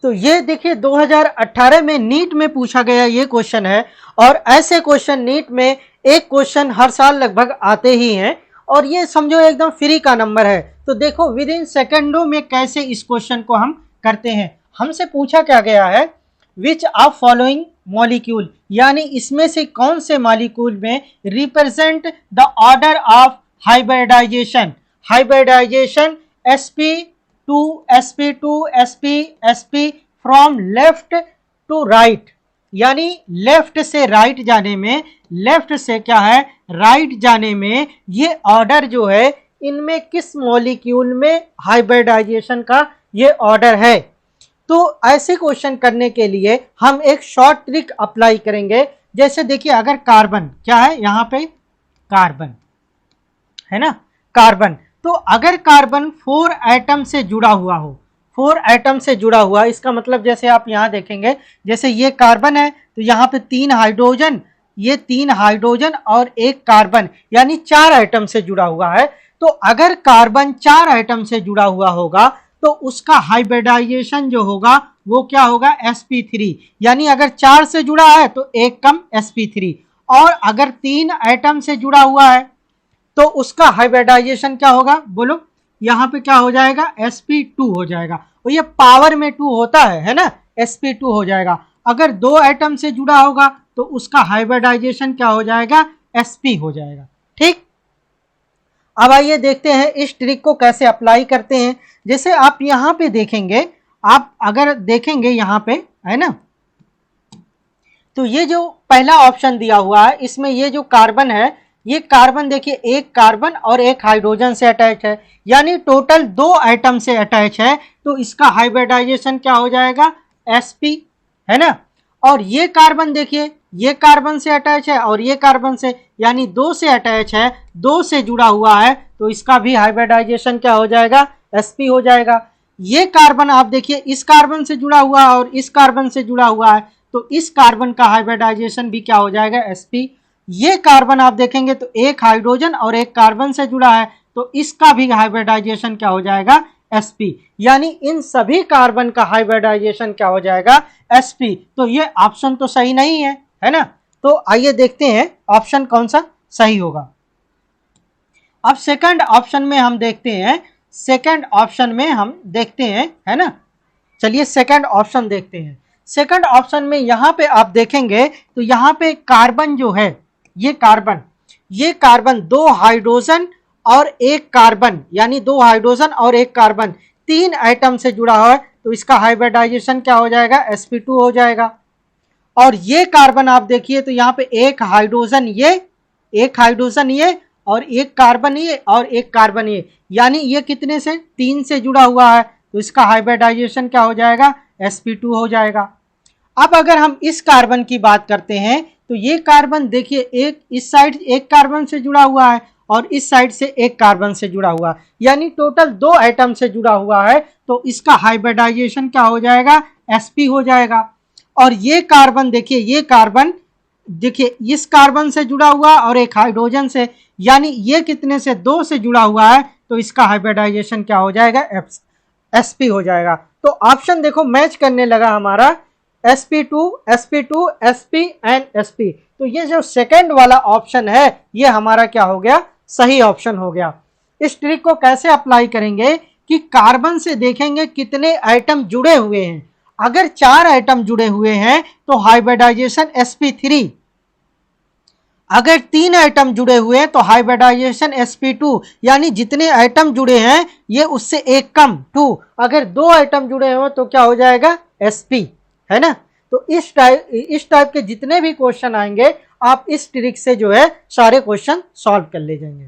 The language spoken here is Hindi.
तो ये देखिए 2018 में नीट में पूछा गया ये क्वेश्चन है, और ऐसे क्वेश्चन नीट में एक क्वेश्चन हर साल लगभग आते ही हैं, और ये समझो एकदम फ्री का नंबर है। तो देखो विद इन सेकेंडों में कैसे इस क्वेश्चन को हम करते हैं। हमसे पूछा क्या गया है, विच ऑफ फॉलोइंग मॉलिक्यूल, यानी इसमें से कौन से मॉलिक्यूल में represent the order of hybridisation. Hybridisation sp2 sp2 sp sp from left to right, यानी लेफ्ट से राइट जाने में, लेफ्ट से क्या है राइट जाने में, ये ऑर्डर जो है इनमें किस मॉलिक्यूल में हाइब्रिडाइजेशन का ये ऑर्डर है। तो ऐसे क्वेश्चन करने के लिए हम एक शॉर्ट ट्रिक अप्लाई करेंगे। जैसे देखिए अगर कार्बन क्या है, यहाँ पे कार्बन है ना, कार्बन, तो अगर कार्बन 4 एटम से जुड़ा हुआ हो, 4 एटम से जुड़ा हुआ, इसका मतलब जैसे आप यहाँ देखेंगे, जैसे ये कार्बन है तो यहाँ पे 3 हाइड्रोजन, ये 3 हाइड्रोजन और एक कार्बन, यानी 4 एटम से जुड़ा हुआ है। तो अगर कार्बन 4 एटम से जुड़ा हुआ होगा तो उसका हाइब्रिडाइजेशन जो होगा वो क्या होगा, sp3, यानी अगर 4 से जुड़ा है तो एक कम sp3, और अगर 3 एटम से जुड़ा हुआ है तो उसका हाइब्रिडाइजेशन क्या होगा, बोलो, यहाँ पे क्या हो जाएगा, sp2 हो जाएगा, और ये पावर में 2 होता है ना, sp2 हो जाएगा। अगर 2 एटम से जुड़ा होगा तो उसका हाइब्रिडाइजेशन क्या हो जाएगा, sp हो जाएगा। ठीक, अब आइए देखते हैं इस ट्रिक को कैसे अप्लाई करते हैं। जैसे आप यहाँ पे देखेंगे, आप अगर देखेंगे यहाँ पे है ना, तो ये जो पहला ऑप्शन दिया हुआ है इसमें ये जो कार्बन है, ये कार्बन देखिए एक कार्बन और एक हाइड्रोजन से अटैच है, यानी टोटल 2 एटम से अटैच है, तो इसका हाइब्रिडाइजेशन क्या हो जाएगा, sp, है ना। और ये कार्बन देखिए, ये कार्बन से अटैच है और ये कार्बन से, यानी 2 से अटैच है, 2 से जुड़ा हुआ है, तो इसका भी हाइब्रिडाइजेशन क्या हो जाएगा, sp हो जाएगा। ये कार्बन आप देखिए इस कार्बन से जुड़ा हुआ है और इस कार्बन से जुड़ा हुआ है, तो इस कार्बन का हाइब्रिडाइजेशन भी क्या हो जाएगा, sp। ये कार्बन आप देखेंगे तो एक हाइड्रोजन और एक कार्बन से जुड़ा है, तो इसका भी हाइब्रिडाइजेशन क्या हो जाएगा, sp, यानी इन सभी कार्बन का हाइब्रिडाइजेशन क्या हो जाएगा, sp। तो ये ऑप्शन तो सही नहीं है ना। तो आइए देखते हैं ऑप्शन कौन सा सही होगा। अब सेकंड ऑप्शन में हम देखते हैं, सेकंड ऑप्शन में हम देखते हैं, है ना, चलिए सेकंड ऑप्शन देखते हैं। सेकंड ऑप्शन में यहाँ पे आप देखेंगे तो यहाँ पे कार्बन जो है, ये कार्बन 2 हाइड्रोजन और एक कार्बन, यानी 2 हाइड्रोजन और एक कार्बन 3 एटम से जुड़ा हुआ है, तो इसका हाइब्रिडाइजेशन क्या हो जाएगा, sp2 हो जाएगा। और ये कार्बन आप देखिए तो यहाँ पे एक हाइड्रोजन ये, एक हाइड्रोजन ये, और एक कार्बन ये और एक कार्बन ये, यानी ये कितने से, 3 से जुड़ा हुआ है, तो इसका हाइब्रिडाइजेशन क्या हो जाएगा, sp2 हो जाएगा। अब अगर हम इस कार्बन की बात करते हैं तो ये कार्बन देखिए एक इस साइड एक कार्बन से जुड़ा हुआ है और इस साइड से एक कार्बन से जुड़ा हुआ है, यानी टोटल 2 एटम से जुड़ा हुआ है, तो इसका हाइब्रिडाइजेशन क्या हो जाएगा, sp हो जाएगा। और ये कार्बन देखिए, ये कार्बन देखिए इस कार्बन से जुड़ा हुआ और एक हाइड्रोजन से, यानी ये कितने से, 2 से जुड़ा हुआ है, तो इसका हाइब्रिडाइजेशन क्या हो जाएगा, sp हो जाएगा। तो ऑप्शन देखो मैच करने लगा हमारा, sp2 sp2 sp and sp। तो ये जो सेकंड वाला ऑप्शन है ये हमारा क्या हो गया, सही ऑप्शन हो गया। इस ट्रिक को कैसे अप्लाई करेंगे कि कार्बन से देखेंगे कितने आइटम जुड़े हुए हैं। अगर 4 आइटम जुड़े हुए हैं तो हाइब्रिडाइजेशन sp3, अगर 3 आइटम जुड़े हुए हैं तो हाइब्रिडाइजेशन sp2, यानी जितने आइटम जुड़े हैं ये उससे एक कम 2। अगर 2 आइटम जुड़े हो तो क्या हो जाएगा, sp, है ना। तो इस टाइप के जितने भी क्वेश्चन आएंगे आप इस ट्रिक से जो है सारे क्वेश्चन सॉल्व कर ले जाएंगे।